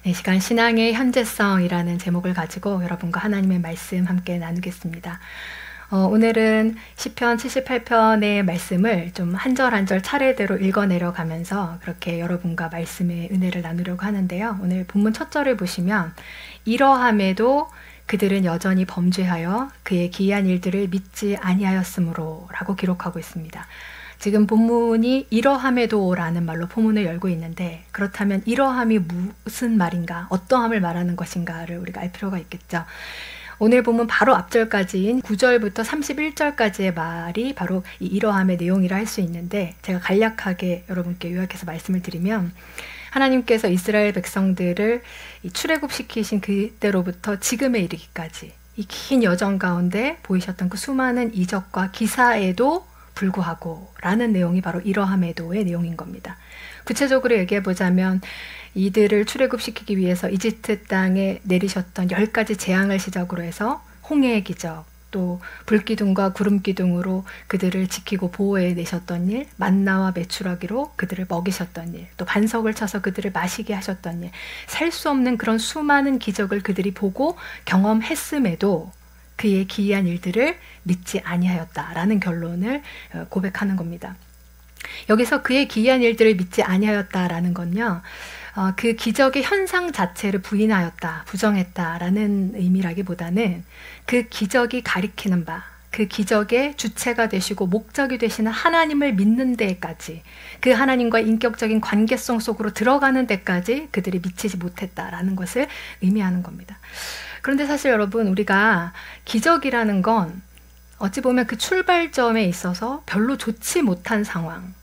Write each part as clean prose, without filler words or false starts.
이 시간 신앙의 현재성이라는 제목을 가지고 여러분과 하나님의 말씀 함께 나누겠습니다. 오늘은 시편 78편의 말씀을 좀 한 절 한 절 차례대로 읽어내려 가면서 그렇게 여러분과 말씀의 은혜를 나누려고 하는데요. 오늘 본문 첫 절을 보시면 이러함에도 그들은 여전히 범죄하여 그의 기이한 일들을 믿지 아니하였으므로 라고 기록하고 있습니다. 지금 본문이 이러함에도 라는 말로 포문을 열고 있는데, 그렇다면 이러함이 무슨 말인가, 어떠함을 말하는 것인가를 우리가 알 필요가 있겠죠. 오늘 본문 바로 앞절까지인 9절부터 31절까지의 말이 바로 이 이러함의 내용이라 할 수 있는데, 제가 간략하게 여러분께 요약해서 말씀을 드리면, 하나님께서 이스라엘 백성들을 출애굽시키신 그때로부터 지금에 이르기까지 이 긴 여정 가운데 보이셨던 그 수많은 이적과 기사에도 불구하고 라는 내용이 바로 이러함에도의 내용인 겁니다. 구체적으로 얘기해 보자면 이들을 출애굽시키기 위해서 이집트 땅에 내리셨던 10가지 재앙을 시작으로 해서 홍해의 기적, 또 불기둥과 구름기둥으로 그들을 지키고 보호해 내셨던 일, 만나와 메추라기로 그들을 먹이셨던 일, 또 반석을 쳐서 그들을 마시게 하셨던 일, 셀 수 없는 그런 수많은 기적을 그들이 보고 경험했음에도 그의 기이한 일들을 믿지 아니하였다라는 결론을 고백하는 겁니다. 여기서 그의 기이한 일들을 믿지 아니하였다라는 건요, 그 기적의 현상 자체를 부인하였다, 부정했다라는 의미라기보다는 그 기적이 가리키는 바, 그 기적의 주체가 되시고 목적이 되시는 하나님을 믿는 데까지, 그 하나님과의 인격적인 관계성 속으로 들어가는 데까지 그들이 미치지 못했다라는 것을 의미하는 겁니다. 그런데 사실 여러분, 우리가 기적이라는 건 어찌 보면 그 출발점에 있어서 별로 좋지 못한 상황,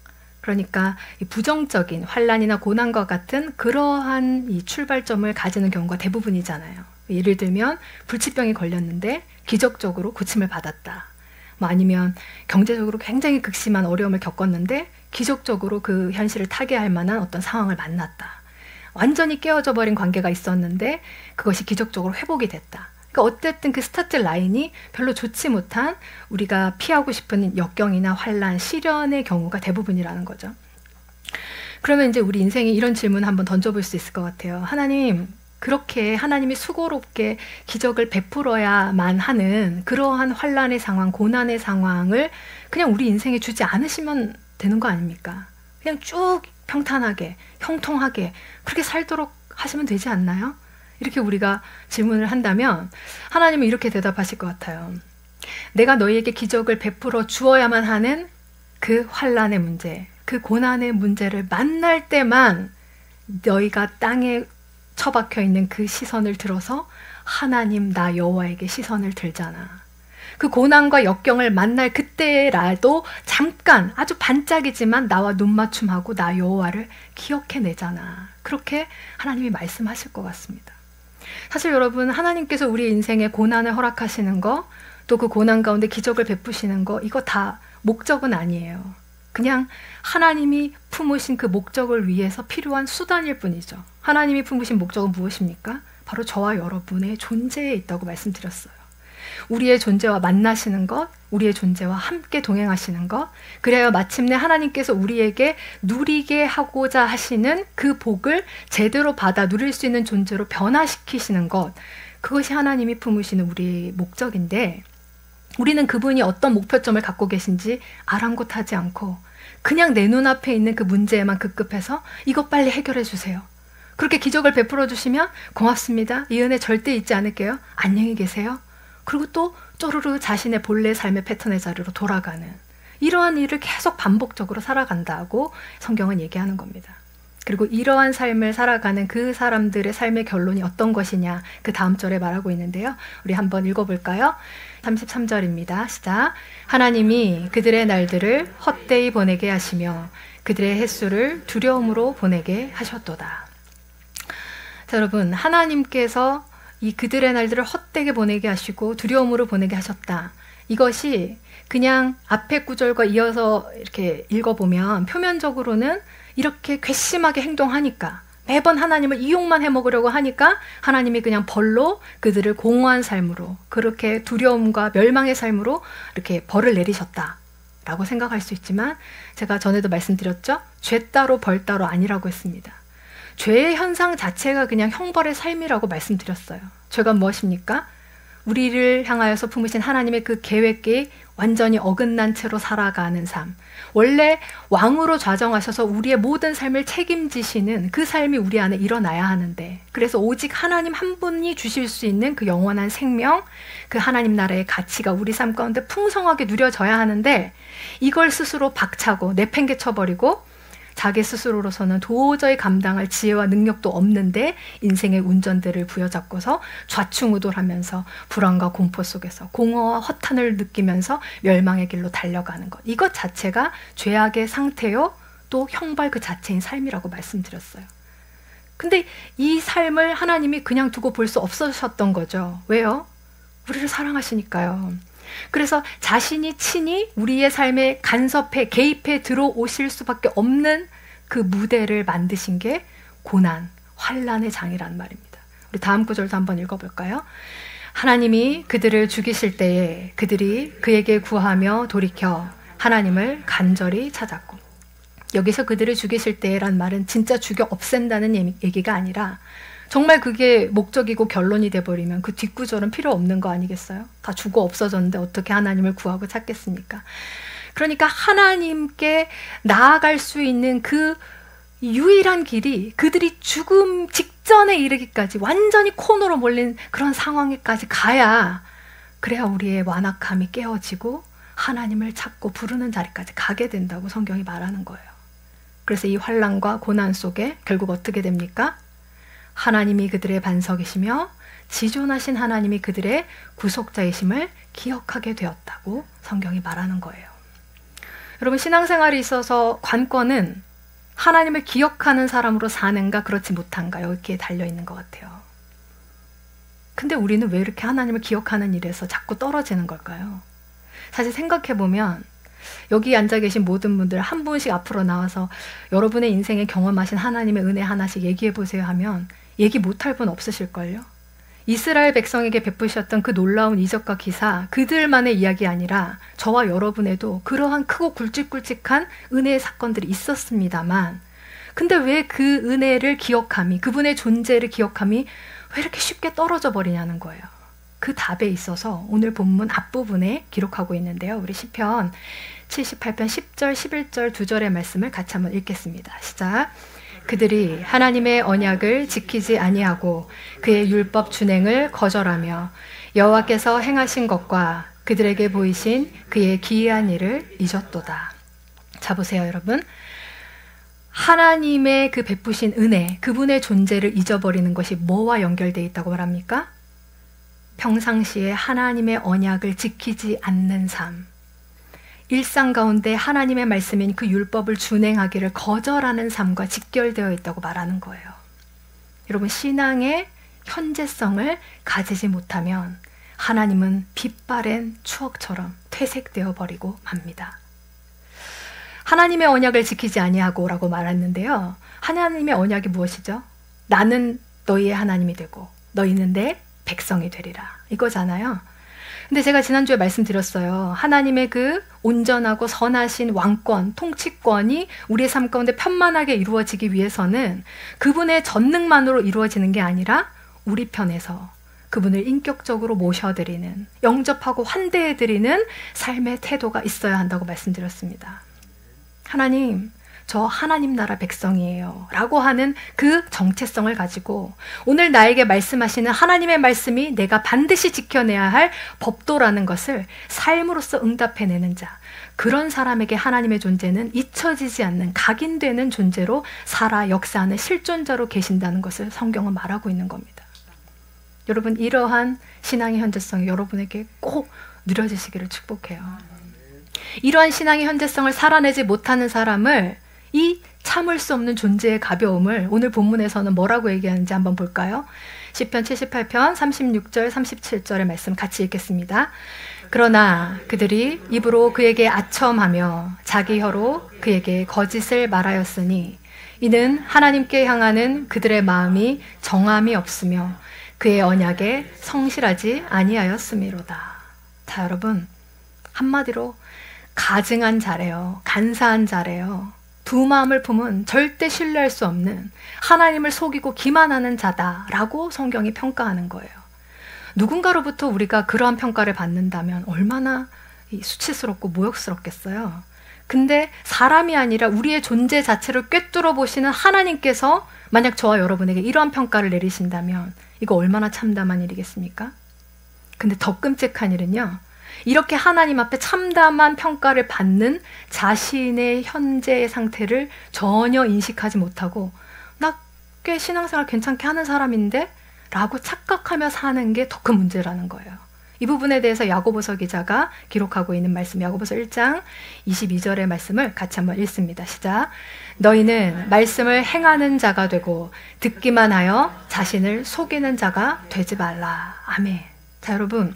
그러니까 이 부정적인 환난이나 고난과 같은 그러한 이 출발점을 가지는 경우가 대부분이잖아요. 예를 들면 불치병이 걸렸는데 기적적으로 고침을 받았다. 뭐 아니면 경제적으로 굉장히 극심한 어려움을 겪었는데 기적적으로 그 현실을 타개할 만한 어떤 상황을 만났다. 완전히 깨어져 버린 관계가 있었는데 그것이 기적적으로 회복이 됐다. 그러니까 어쨌든 그 스타트 라인이 별로 좋지 못한, 우리가 피하고 싶은 역경이나 환난, 시련의 경우가 대부분이라는 거죠. 그러면 이제 우리 인생에 이런 질문을 한번 던져볼 수 있을 것 같아요. 하나님, 그렇게 하나님이 수고롭게 기적을 베풀어야만 하는 그러한 환난의 상황, 고난의 상황을 그냥 우리 인생에 주지 않으시면 되는 거 아닙니까? 그냥 쭉 평탄하게, 형통하게 그렇게 살도록 하시면 되지 않나요? 이렇게 우리가 질문을 한다면 하나님은 이렇게 대답하실 것 같아요. 내가 너희에게 기적을 베풀어 주어야만 하는 그 환난의 문제, 그 고난의 문제를 만날 때만 너희가 땅에 처박혀 있는 그 시선을 들어서 하나님 나 여호와에게 시선을 들잖아. 그 고난과 역경을 만날 그때라도 잠깐 아주 반짝이지만 나와 눈맞춤하고 나 여호와를 기억해내잖아. 그렇게 하나님이 말씀하실 것 같습니다. 사실 여러분, 하나님께서 우리 인생에 고난을 허락하시는 거, 또 그 고난 가운데 기적을 베푸시는 거, 이거 다 목적은 아니에요. 그냥 하나님이 품으신 그 목적을 위해서 필요한 수단일 뿐이죠. 하나님이 품으신 목적은 무엇입니까? 바로 저와 여러분의 존재에 있다고 말씀드렸어요. 우리의 존재와 만나시는 것, 우리의 존재와 함께 동행하시는 것, 그래야 마침내 하나님께서 우리에게 누리게 하고자 하시는 그 복을 제대로 받아 누릴 수 있는 존재로 변화시키시는 것, 그것이 하나님이 품으시는 우리의 목적인데, 우리는 그분이 어떤 목표점을 갖고 계신지 아랑곳하지 않고 그냥 내 눈앞에 있는 그 문제에만 급급해서 이것 빨리 해결해 주세요. 그렇게 기적을 베풀어 주시면 고맙습니다. 이 은혜 절대 잊지 않을게요. 안녕히 계세요. 그리고 또 쪼르르 자신의 본래 삶의 패턴의 자리로 돌아가는, 이러한 일을 계속 반복적으로 살아간다고 성경은 얘기하는 겁니다. 그리고 이러한 삶을 살아가는 그 사람들의 삶의 결론이 어떤 것이냐, 그 다음 절에 말하고 있는데요. 우리 한번 읽어볼까요? 33절입니다. 시작. 하나님이 그들의 날들을 헛되이 보내게 하시며 그들의 햇수를 두려움으로 보내게 하셨도다. 자, 여러분, 하나님께서 이 그들의 날들을 헛되게 보내게 하시고 두려움으로 보내게 하셨다. 이것이 그냥 앞에 구절과 이어서 이렇게 읽어보면 표면적으로는 이렇게 괘씸하게 행동하니까, 매번 하나님을 이용만 해먹으려고 하니까 하나님이 그냥 벌로 그들을 공허한 삶으로, 그렇게 두려움과 멸망의 삶으로 이렇게 벌을 내리셨다라고 생각할 수 있지만, 제가 전에도 말씀드렸죠? 죄 따로 벌 따로 아니라고 했습니다. 죄의 현상 자체가 그냥 형벌의 삶이라고 말씀드렸어요. 죄가 무엇입니까? 우리를 향하여서 품으신 하나님의 그 계획에 완전히 어긋난 채로 살아가는 삶. 원래 왕으로 좌정하셔서 우리의 모든 삶을 책임지시는 그 삶이 우리 안에 일어나야 하는데, 그래서 오직 하나님 한 분이 주실 수 있는 그 영원한 생명, 그 하나님 나라의 가치가 우리 삶 가운데 풍성하게 누려져야 하는데, 이걸 스스로 박차고 내팽개쳐버리고 자기 스스로로서는 도저히 감당할 지혜와 능력도 없는데 인생의 운전대를 부여잡고서 좌충우돌하면서 불안과 공포 속에서 공허와 허탄을 느끼면서 멸망의 길로 달려가는 것. 이것 자체가 죄악의 상태요, 또 형벌 그 자체인 삶이라고 말씀드렸어요. 근데 이 삶을 하나님이 그냥 두고 볼 수 없으셨던 거죠. 왜요? 우리를 사랑하시니까요. 그래서 자신이 친히 우리의 삶에 간섭해 개입해 들어오실 수밖에 없는 그 무대를 만드신 게 고난, 환난의 장이란 말입니다. 우리 다음 구절도 한번 읽어볼까요? 하나님이 그들을 죽이실 때에 그들이 그에게 구하며 돌이켜 하나님을 간절히 찾았고, 여기서 그들을 죽이실 때란 말은 진짜 죽여 없앤다는 얘기가 아니라 정말 그게 목적이고 결론이 돼버리면 그 뒷구절은 필요 없는 거 아니겠어요? 다 죽어 없어졌는데 어떻게 하나님을 구하고 찾겠습니까? 그러니까 하나님께 나아갈 수 있는 그 유일한 길이 그들이 죽음 직전에 이르기까지 완전히 코너로 몰린 그런 상황에까지 가야, 그래야 우리의 완악함이 깨어지고 하나님을 찾고 부르는 자리까지 가게 된다고 성경이 말하는 거예요. 그래서 이 환난과 고난 속에 결국 어떻게 됩니까? 하나님이 그들의 반석이시며 지존하신 하나님이 그들의 구속자이심을 기억하게 되었다고 성경이 말하는 거예요. 여러분, 신앙생활에 있어서 관건은 하나님을 기억하는 사람으로 사는가 그렇지 못한가, 여기에 달려있는 것 같아요. 근데 우리는 왜 이렇게 하나님을 기억하는 일에서 자꾸 떨어지는 걸까요? 사실 생각해보면 여기 앉아 계신 모든 분들 한 분씩 앞으로 나와서 여러분의 인생에 경험하신 하나님의 은혜 하나씩 얘기해보세요 하면 얘기 못할 분 없으실걸요? 이스라엘 백성에게 베푸셨던 그 놀라운 이적과 기사, 그들만의 이야기 아니라 저와 여러분에도 그러한 크고 굵직굵직한 은혜의 사건들이 있었습니다만, 근데 왜 그 은혜를 기억함이, 그분의 존재를 기억함이 왜 이렇게 쉽게 떨어져 버리냐는 거예요. 그 답에 있어서 오늘 본문 앞부분에 기록하고 있는데요. 우리 시편 78편 10절, 11절 두 절의 말씀을 같이 한번 읽겠습니다. 시작. 그들이 하나님의 언약을 지키지 아니하고 그의 율법 준행을 거절하며 여호와께서 행하신 것과 그들에게 보이신 그의 기이한 일을 잊었도다. 자, 보세요, 여러분. 하나님의 그 베푸신 은혜, 그분의 존재를 잊어버리는 것이 뭐와 연결되어 있다고 말합니까? 평상시에 하나님의 언약을 지키지 않는 삶, 일상 가운데 하나님의 말씀인 그 율법을 준행하기를 거절하는 삶과 직결되어 있다고 말하는 거예요. 여러분, 신앙의 현재성을 가지지 못하면 하나님은 빛바랜 추억처럼 퇴색되어 버리고 맙니다. 하나님의 언약을 지키지 아니하고 라고 말했는데요. 하나님의 언약이 무엇이죠? 나는 너희의 하나님이 되고 너희는 내 백성이 되리라, 이거잖아요. 근데 제가 지난주에 말씀드렸어요. 하나님의 그 온전하고 선하신 왕권, 통치권이 우리의 삶 가운데 편만하게 이루어지기 위해서는 그분의 전능만으로 이루어지는 게 아니라 우리 편에서 그분을 인격적으로 모셔드리는, 영접하고 환대해드리는 삶의 태도가 있어야 한다고 말씀드렸습니다. 하나님, 저 하나님 나라 백성이에요 라고 하는 그 정체성을 가지고 오늘 나에게 말씀하시는 하나님의 말씀이 내가 반드시 지켜내야 할 법도라는 것을 삶으로서 응답해내는 자, 그런 사람에게 하나님의 존재는 잊혀지지 않는 각인되는 존재로 살아 역사하는 실존자로 계신다는 것을 성경은 말하고 있는 겁니다. 여러분, 이러한 신앙의 현재성이 여러분에게 꼭 누려지시기를 축복해요. 이러한 신앙의 현재성을 살아내지 못하는 사람을, 이 참을 수 없는 존재의 가벼움을 오늘 본문에서는 뭐라고 얘기하는지 한번 볼까요? 시편 78편 36절 37절의 말씀 같이 읽겠습니다. 그러나 그들이 입으로 그에게 아첨하며 자기 혀로 그에게 거짓을 말하였으니 이는 하나님께 향하는 그들의 마음이 정함이 없으며 그의 언약에 성실하지 아니하였음이로다. 자, 여러분, 한마디로 가증한 자래요. 간사한 자래요. 두 마음을 품은 절대 신뢰할 수 없는 하나님을 속이고 기만하는 자다라고 성경이 평가하는 거예요. 누군가로부터 우리가 그러한 평가를 받는다면 얼마나 수치스럽고 모욕스럽겠어요. 근데 사람이 아니라 우리의 존재 자체를 꿰뚫어 보시는 하나님께서 만약 저와 여러분에게 이러한 평가를 내리신다면 이거 얼마나 참담한 일이겠습니까? 근데 더 끔찍한 일은요, 이렇게 하나님 앞에 참담한 평가를 받는 자신의 현재의 상태를 전혀 인식하지 못하고 나 꽤 신앙생활 괜찮게 하는 사람인데? 라고 착각하며 사는 게 더 큰 문제라는 거예요. 이 부분에 대해서 야고보서 기자가 기록하고 있는 말씀, 야고보서 1장 22절의 말씀을 같이 한번 읽습니다. 시작. 너희는 말씀을 행하는 자가 되고 듣기만 하여 자신을 속이는 자가 되지 말라. 아멘. 자, 여러분,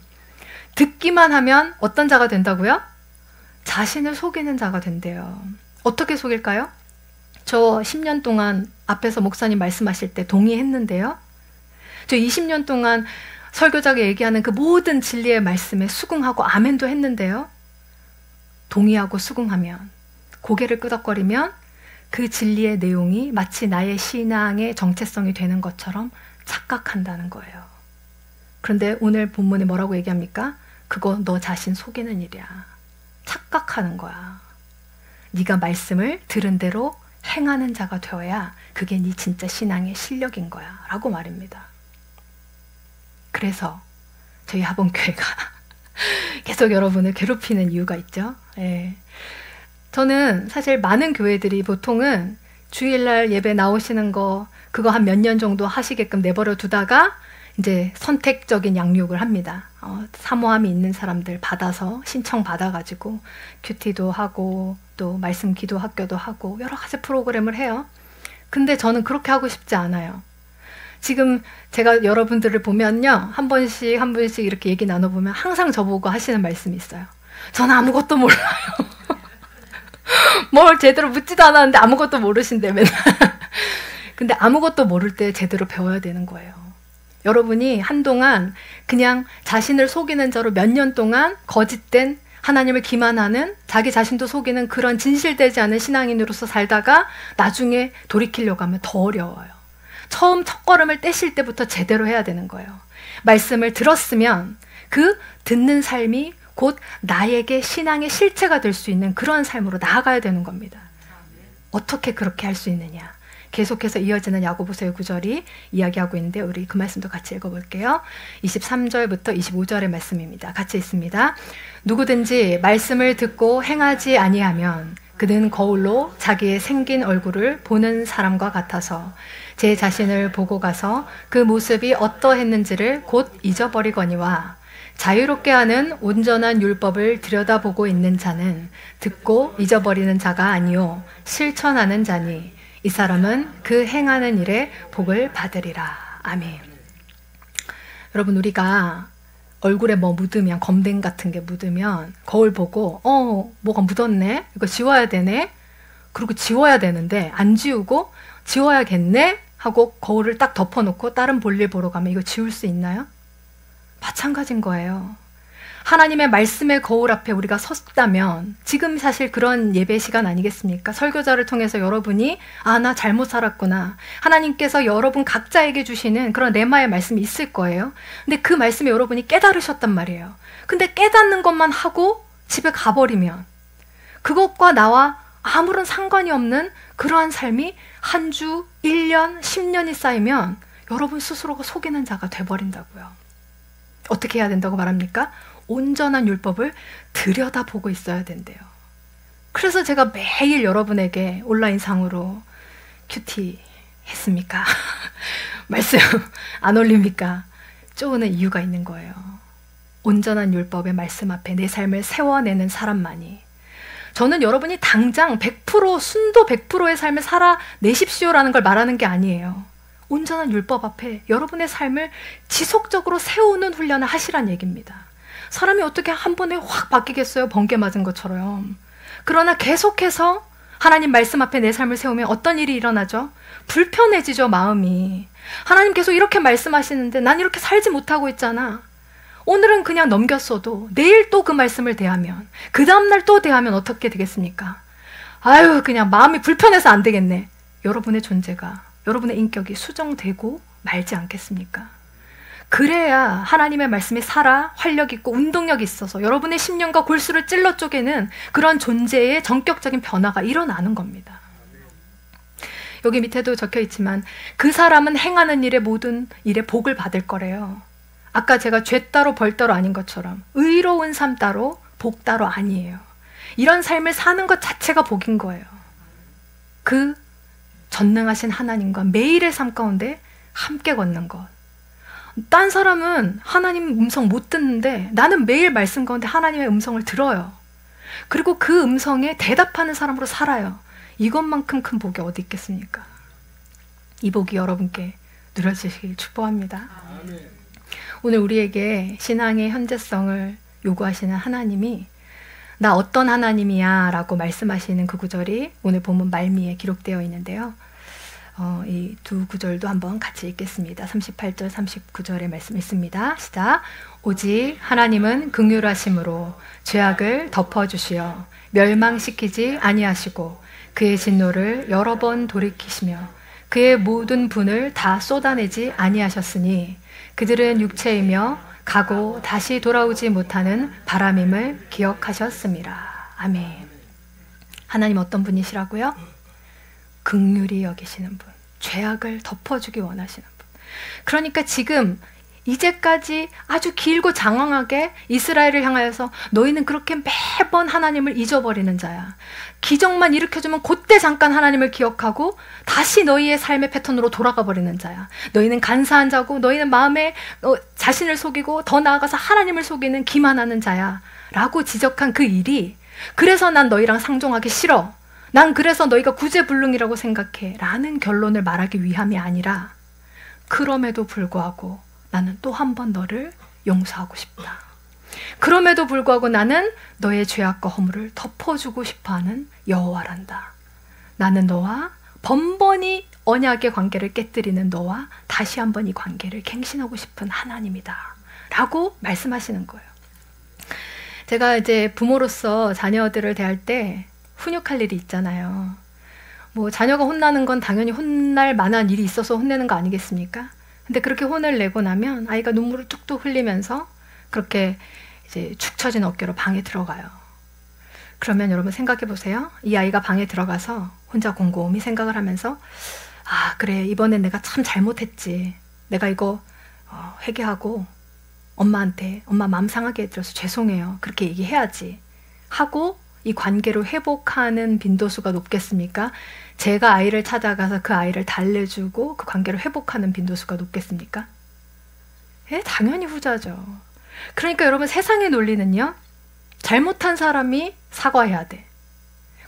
듣기만 하면 어떤 자가 된다고요? 자신을 속이는 자가 된대요. 어떻게 속일까요? 저 10년 동안 앞에서 목사님 말씀하실 때 동의했는데요. 저 20년 동안 설교자가 얘기하는 그 모든 진리의 말씀에 수긍하고 아멘도 했는데요. 동의하고 수긍하면, 고개를 끄덕거리면 그 진리의 내용이 마치 나의 신앙의 정체성이 되는 것처럼 착각한다는 거예요. 그런데 오늘 본문에 뭐라고 얘기합니까? 그거 너 자신 속이는 일이야. 착각하는 거야. 네가 말씀을 들은 대로 행하는 자가 되어야 그게 네 진짜 신앙의 실력인 거야 라고 말입니다. 그래서 저희 하본교회가 계속 여러분을 괴롭히는 이유가 있죠. 예. 저는 사실 많은 교회들이 보통은 주일날 예배 나오시는 거 그거 한 몇 년 정도 하시게끔 내버려 두다가 이제 선택적인 양육을 합니다. 사모함이 있는 사람들 받아서 신청 받아가지고 큐티도 하고 또 말씀 기도 학교도 하고 여러 가지 프로그램을 해요. 근데 저는 그렇게 하고 싶지 않아요. 지금 제가 여러분들을 보면요, 한 번씩 이렇게 얘기 나눠보면 항상 저보고 하시는 말씀이 있어요. 저는 아무것도 몰라요. 뭘 제대로 묻지도 않았는데 아무것도 모르신대 맨날. 근데 아무것도 모를 때 제대로 배워야 되는 거예요. 여러분이 한동안 그냥 자신을 속이는 자로 몇 년 동안 거짓된 하나님을 기만하는, 자기 자신도 속이는 그런 진실되지 않은 신앙인으로서 살다가 나중에 돌이키려고 하면 더 어려워요. 처음 첫걸음을 떼실 때부터 제대로 해야 되는 거예요. 말씀을 들었으면 그 듣는 삶이 곧 나에게 신앙의 실체가 될 수 있는 그런 삶으로 나아가야 되는 겁니다. 어떻게 그렇게 할 수 있느냐? 계속해서 이어지는 야고보서의 구절이 이야기하고 있는데 우리 그 말씀도 같이 읽어볼게요. 23절부터 25절의 말씀입니다. 같이 읽습니다. 누구든지 말씀을 듣고 행하지 아니하면 그는 거울로 자기의 생긴 얼굴을 보는 사람과 같아서 제 자신을 보고 가서 그 모습이 어떠했는지를 곧 잊어버리거니와 자유롭게 하는 온전한 율법을 들여다보고 있는 자는 듣고 잊어버리는 자가 아니요 실천하는 자니 이 사람은 그 행하는 일에 복을 받으리라. 아멘. 여러분, 우리가 얼굴에 뭐 묻으면, 검댕 같은 게 묻으면 거울 보고 뭐가 묻었네? 이거 지워야 되네? 그리고 지워야 되는데 안 지우고 지워야겠네? 하고 거울을 딱 덮어놓고 다른 볼일 보러 가면 이거 지울 수 있나요? 마찬가지인 거예요. 하나님의 말씀의 거울 앞에 우리가 섰다면 지금 사실 그런 예배 시간 아니겠습니까? 설교자를 통해서 여러분이 나 잘못 살았구나. 하나님께서 여러분 각자에게 주시는 그런 레마의 말씀이 있을 거예요. 근데 그 말씀에 여러분이 깨달으셨단 말이에요. 근데 깨닫는 것만 하고 집에 가버리면 그것과 나와 아무런 상관이 없는 그러한 삶이 한 주, 1년, 10년이 쌓이면 여러분 스스로가 속이는 자가 돼버린다고요. 어떻게 해야 된다고 말합니까? 온전한 율법을 들여다보고 있어야 된대요. 그래서 제가 매일 여러분에게 온라인상으로 큐티 했습니까? 말씀 안 올립니까? 쪼는 이유가 있는 거예요. 온전한 율법의 말씀 앞에 내 삶을 세워내는 사람만이, 저는 여러분이 당장 100% 순도 100%의 삶을 살아내십시오라는 걸 말하는 게 아니에요. 온전한 율법 앞에 여러분의 삶을 지속적으로 세우는 훈련을 하시란 얘기입니다. 사람이 어떻게 한 번에 확 바뀌겠어요? 번개 맞은 것처럼. 그러나 계속해서 하나님 말씀 앞에 내 삶을 세우면 어떤 일이 일어나죠? 불편해지죠, 마음이. 하나님 계속 이렇게 말씀하시는데 난 이렇게 살지 못하고 있잖아. 오늘은 그냥 넘겼어도 내일 또 그 말씀을 대하면, 그 다음날 또 대하면 어떻게 되겠습니까? 아유, 그냥 마음이 불편해서 안 되겠네. 여러분의 존재가, 여러분의 인격이 수정되고 말지 않겠습니까? 그래야 하나님의 말씀이 살아 활력 있고 운동력이 있어서 여러분의 심령과 골수를 찔러 쪼개는 그런 존재의 전격적인 변화가 일어나는 겁니다. 여기 밑에도 적혀 있지만 그 사람은 행하는 일의 모든 일에 복을 받을 거래요. 아까 제가 죄 따로 벌 따로 아닌 것처럼 의로운 삶 따로 복 따로 아니에요. 이런 삶을 사는 것 자체가 복인 거예요. 그 전능하신 하나님과 매일의 삶 가운데 함께 걷는 것. 딴 사람은 하나님 음성 못 듣는데 나는 매일 말씀 가운데 하나님의 음성을 들어요. 그리고 그 음성에 대답하는 사람으로 살아요. 이것만큼 큰 복이 어디 있겠습니까? 이 복이 여러분께 누려지시길 축복합니다. 오늘 우리에게 신앙의 현재성을 요구하시는 하나님이 나 어떤 하나님이야 라고 말씀하시는 그 구절이 오늘 본문 말미에 기록되어 있는데요. 이 두 구절도 한번 같이 읽겠습니다. 38절 39절의 말씀 있습니다. 시작. 오직 하나님은 긍휼하심으로 죄악을 덮어주시어 멸망시키지 아니하시고 그의 진노를 여러 번 돌이키시며 그의 모든 분을 다 쏟아내지 아니하셨으니 그들은 육체이며 가고 다시 돌아오지 못하는 바람임을 기억하셨습니다. 아멘. 하나님 어떤 분이시라고요? 긍휼히 여기시는 분, 죄악을 덮어주기 원하시는 분. 그러니까 지금 이제까지 아주 길고 장황하게 이스라엘을 향하여서 너희는 그렇게 매번 하나님을 잊어버리는 자야. 기적만 일으켜주면 그때 잠깐 하나님을 기억하고 다시 너희의 삶의 패턴으로 돌아가 버리는 자야. 너희는 간사한 자고 너희는 마음에 자신을 속이고 더 나아가서 하나님을 속이는 기만하는 자야 라고 지적한 그 일이 그래서 난 너희랑 상종하기 싫어. 난 그래서 너희가 구제불능이라고 생각해 라는 결론을 말하기 위함이 아니라 그럼에도 불구하고 나는 또 한 번 너를 용서하고 싶다. 그럼에도 불구하고 나는 너의 죄악과 허물을 덮어주고 싶어하는 여호와란다. 나는 너와 번번이 언약의 관계를 깨뜨리는 너와 다시 한번 이 관계를 갱신하고 싶은 하나님이다 라고 말씀하시는 거예요. 제가 이제 부모로서 자녀들을 대할 때 훈육할 일이 있잖아요. 뭐 자녀가 혼나는 건 당연히 혼날 만한 일이 있어서 혼내는 거 아니겠습니까? 근데 그렇게 혼을 내고 나면 아이가 눈물을 뚝뚝 흘리면서 그렇게 이제 축 처진 어깨로 방에 들어가요. 그러면 여러분 생각해 보세요. 이 아이가 방에 들어가서 혼자 곰곰이 생각을 하면서 아 그래 이번엔 내가 참 잘못했지. 내가 이거 회개하고 엄마한테 엄마 마음 상하게 해드려서 죄송해요. 그렇게 얘기해야지 하고 이 관계를 회복하는 빈도수가 높겠습니까? 제가 아이를 찾아가서 그 아이를 달래주고 그 관계를 회복하는 빈도수가 높겠습니까? 예, 당연히 후자죠. 그러니까 여러분 세상의 논리는요. 잘못한 사람이 사과해야 돼.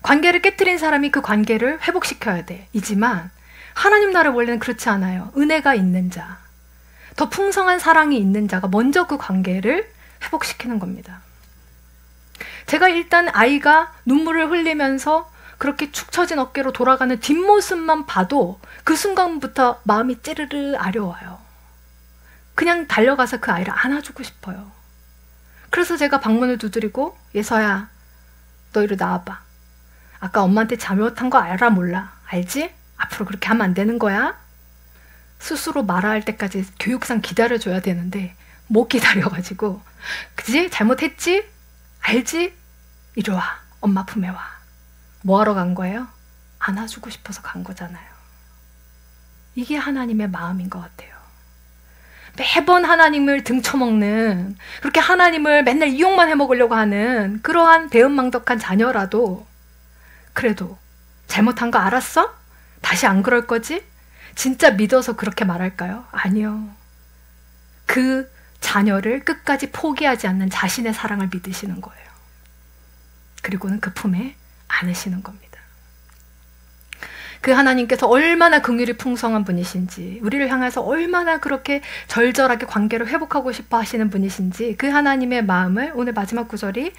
관계를 깨트린 사람이 그 관계를 회복시켜야 돼. 이지만 하나님 나라의 원리는 그렇지 않아요. 은혜가 있는 자, 더 풍성한 사랑이 있는 자가 먼저 그 관계를 회복시키는 겁니다. 제가 일단 아이가 눈물을 흘리면서 그렇게 축 처진 어깨로 돌아가는 뒷모습만 봐도 그 순간부터 마음이 찌르르 아려와요. 그냥 달려가서 그 아이를 안아주고 싶어요. 그래서 제가 방문을 두드리고 예서야 너 이리 나와봐. 아까 엄마한테 잘못한 거 알아 몰라? 알지? 앞으로 그렇게 하면 안 되는 거야? 스스로 말할 때까지 교육상 기다려줘야 되는데 못 기다려가지고 그치? 잘못했지? 알지? 이리 와. 엄마 품에 와. 뭐하러 간 거예요? 안아주고 싶어서 간 거잖아요. 이게 하나님의 마음인 것 같아요. 매번 하나님을 등쳐먹는 그렇게 하나님을 맨날 이용만 해먹으려고 하는 그러한 배은망덕한 자녀라도 그래도 잘못한 거 알았어? 다시 안 그럴 거지? 진짜 믿어서 그렇게 말할까요? 아니요. 그 자녀를 끝까지 포기하지 않는 자신의 사랑을 믿으시는 거예요. 그리고는 그 품에 안으시는 겁니다. 그 하나님께서 얼마나 긍휼이 풍성한 분이신지, 우리를 향해서 얼마나 그렇게 절절하게 관계를 회복하고 싶어 하시는 분이신지 그 하나님의 마음을 오늘 마지막 구절이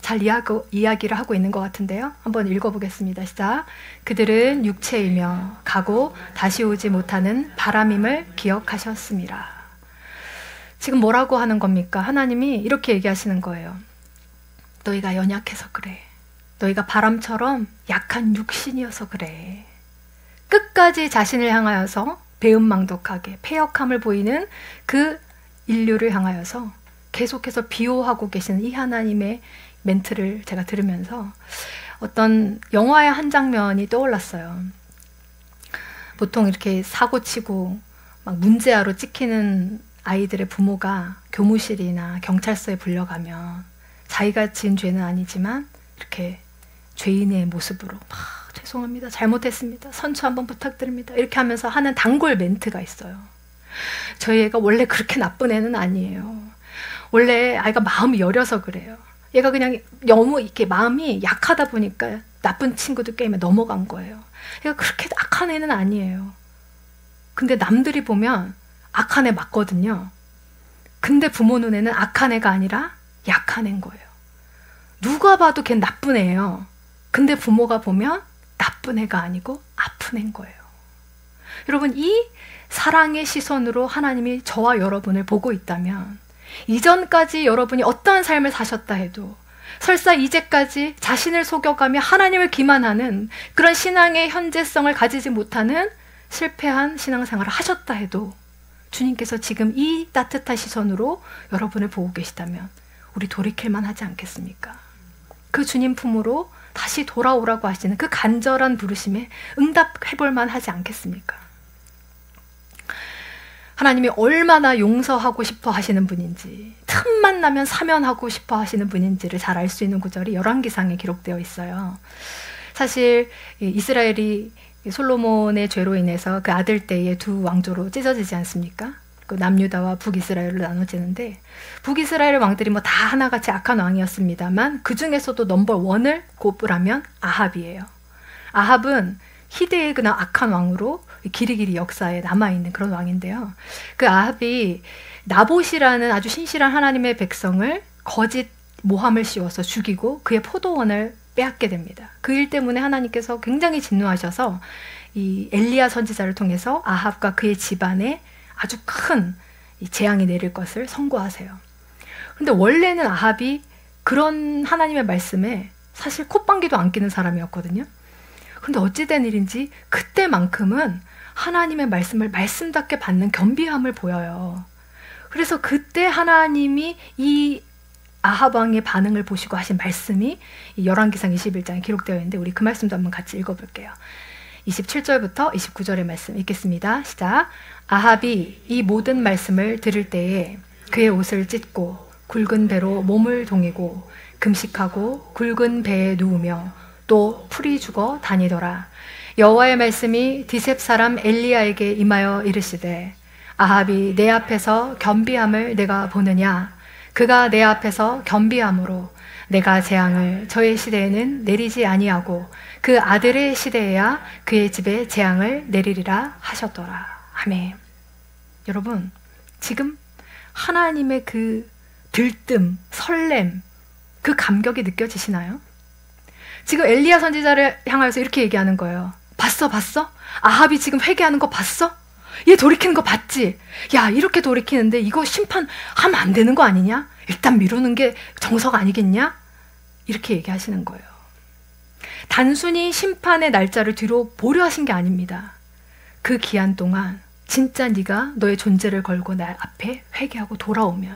잘 이야기를 하고 있는 것 같은데요. 한번 읽어보겠습니다. 시작. 그들은 육체이며 가고 다시 오지 못하는 바람임을 기억하셨습니다. 지금 뭐라고 하는 겁니까? 하나님이 이렇게 얘기하시는 거예요. 너희가 연약해서 그래. 너희가 바람처럼 약한 육신이어서 그래. 끝까지 자신을 향하여서 배은망덕하게 패역함을 보이는 그 인류를 향하여서 계속해서 비호하고 계시는 이 하나님의 멘트를 제가 들으면서 어떤 영화의 한 장면이 떠올랐어요. 보통 이렇게 사고치고 막 문제아로 찍히는 아이들의 부모가 교무실이나 경찰서에 불려가면 자기가 지은 죄는 아니지만 이렇게 죄인의 모습으로 죄송합니다. 잘못했습니다. 선처 한번 부탁드립니다. 이렇게 하면서 하는 단골 멘트가 있어요. 저희 애가 원래 그렇게 나쁜 애는 아니에요. 원래 아이가 마음이 여려서 그래요. 얘가 그냥 너무 이렇게 마음이 약하다 보니까 나쁜 친구들 게임에 넘어간 거예요. 얘가 그렇게 악한 애는 아니에요. 근데 남들이 보면 악한 애 맞거든요. 근데 부모 눈에는 악한 애가 아니라 약한 애인 거예요. 누가 봐도 걔 나쁜 애예요. 근데 부모가 보면 나쁜 애가 아니고 아픈 애인 거예요. 여러분, 이 사랑의 시선으로 하나님이 저와 여러분을 보고 있다면 이전까지 여러분이 어떠한 삶을 사셨다 해도 설사 이제까지 자신을 속여가며 하나님을 기만하는 그런 신앙의 현재성을 가지지 못하는 실패한 신앙생활을 하셨다 해도 주님께서 지금 이 따뜻한 시선으로 여러분을 보고 계시다면 우리 돌이킬만 하지 않겠습니까? 그 주님 품으로 다시 돌아오라고 하시는 그 간절한 부르심에 응답해볼만 하지 않겠습니까? 하나님이 얼마나 용서하고 싶어 하시는 분인지, 틈만 나면 사면하고 싶어 하시는 분인지를 잘 알 수 있는 구절이 열왕기상에 기록되어 있어요. 사실 이스라엘이 솔로몬의 죄로 인해서 그 아들 떼의 두 왕조로 찢어지지 않습니까? 그 남유다와 북이스라엘로 나눠지는데 북이스라엘 왕들이 뭐 다 하나같이 악한 왕이었습니다만 그 중에서도 넘버 원을 꼽으라면 아합이에요. 아합은 희대의 그냥 악한 왕으로 길이길이 역사에 남아있는 그런 왕인데요. 그 아합이 나봇이라는 아주 신실한 하나님의 백성을 거짓 모함을 씌워서 죽이고 그의 포도원을 빼앗게 됩니다. 그 일 때문에 하나님께서 굉장히 진노하셔서 이 엘리야 선지자를 통해서 아합과 그의 집안에 아주 큰 재앙이 내릴 것을 선고하세요. 그런데 원래는 아합이 그런 하나님의 말씀에 사실 콧방귀도 안 끼는 사람이었거든요. 그런데 어찌된 일인지 그때만큼은 하나님의 말씀을 말씀답게 받는 겸비함을 보여요. 그래서 그때 하나님이 이 아합 왕의 반응을 보시고 하신 말씀이 열왕기상 21장에 기록되어 있는데 우리 그 말씀도 한번 같이 읽어볼게요. 27절부터 29절의 말씀 읽겠습니다. 시작. 아합이 이 모든 말씀을 들을 때에 그의 옷을 찢고 굵은 배로 몸을 동이고 금식하고 굵은 배에 누우며 또 풀이 죽어 다니더라. 여호와의 말씀이 디셉 사람 엘리야에게 임하여 이르시되 아합이 내 앞에서 겸비함을 내가 보느냐? 그가 내 앞에서 겸비함으로 내가 재앙을 저의 시대에는 내리지 아니하고 그 아들의 시대에야 그의 집에 재앙을 내리리라 하셨더라. 아멘. 여러분, 지금 하나님의 그 들뜸, 설렘, 그 감격이 느껴지시나요? 지금 엘리야 선지자를 향하여서 이렇게 얘기하는 거예요. 봤어? 아합이 지금 회개하는 거 봤어? 얘 돌이키는 거 봤지? 야, 이렇게 돌이키는데 이거 심판하면 안 되는 거 아니냐? 일단 미루는 게 정석 아니겠냐? 이렇게 얘기하시는 거예요. 단순히 심판의 날짜를 뒤로 보려 하신 게 아닙니다. 그 기한 동안 진짜 네가 너의 존재를 걸고 나 앞에 회개하고 돌아오면,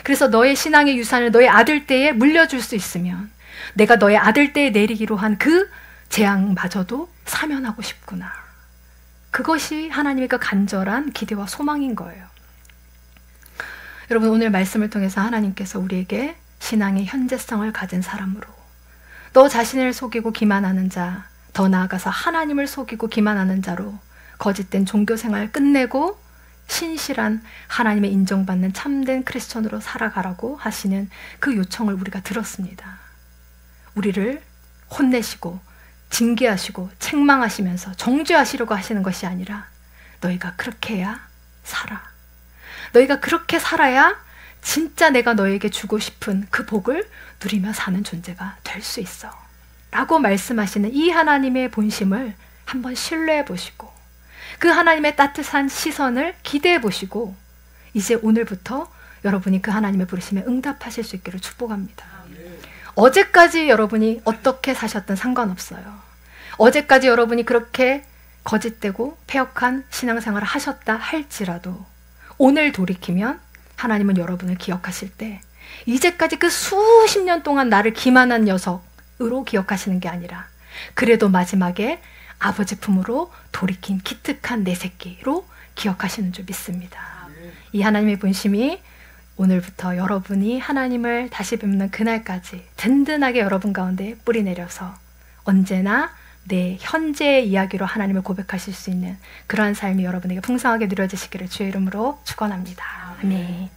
그래서 너의 신앙의 유산을 너의 아들 때에 물려줄 수 있으면 내가 너의 아들 때에 내리기로 한 그 재앙마저도 사면하고 싶구나. 그것이 하나님의 그 간절한 기대와 소망인 거예요. 여러분, 오늘 말씀을 통해서 하나님께서 우리에게 신앙의 현재성을 가진 사람으로, 너 자신을 속이고 기만하는 자, 더 나아가서 하나님을 속이고 기만하는 자로 거짓된 종교생활 끝내고 신실한 하나님의 인정받는 참된 크리스천으로 살아가라고 하시는 그 요청을 우리가 들었습니다. 우리를 혼내시고 징계하시고 책망하시면서 정죄하시려고 하시는 것이 아니라 너희가 그렇게 해야 살아. 너희가 그렇게 살아야 진짜 내가 너에게 주고 싶은 그 복을 누리며 사는 존재가 될 수 있어. 라고 말씀하시는 이 하나님의 본심을 한번 신뢰해 보시고 그 하나님의 따뜻한 시선을 기대해 보시고 이제 오늘부터 여러분이 그 하나님의 부르심에 응답하실 수 있기를 축복합니다. 어제까지 여러분이 어떻게 사셨든 상관없어요. 어제까지 여러분이 그렇게 거짓되고 패역한 신앙생활을 하셨다 할지라도 오늘 돌이키면 하나님은 여러분을 기억하실 때 이제까지 그 수십 년 동안 나를 기만한 녀석으로 기억하시는 게 아니라 그래도 마지막에 아버지 품으로 돌이킨 기특한 내 새끼로 기억하시는 줄 믿습니다. 이 하나님의 본심이 오늘부터 여러분이 하나님을 다시 뵙는 그날까지 든든하게 여러분 가운데 뿌리내려서 언제나 내 현재의 이야기로 하나님을 고백하실 수 있는 그러한 삶이 여러분에게 풍성하게 누려지시기를 주의 이름으로 축원합니다. 아멘.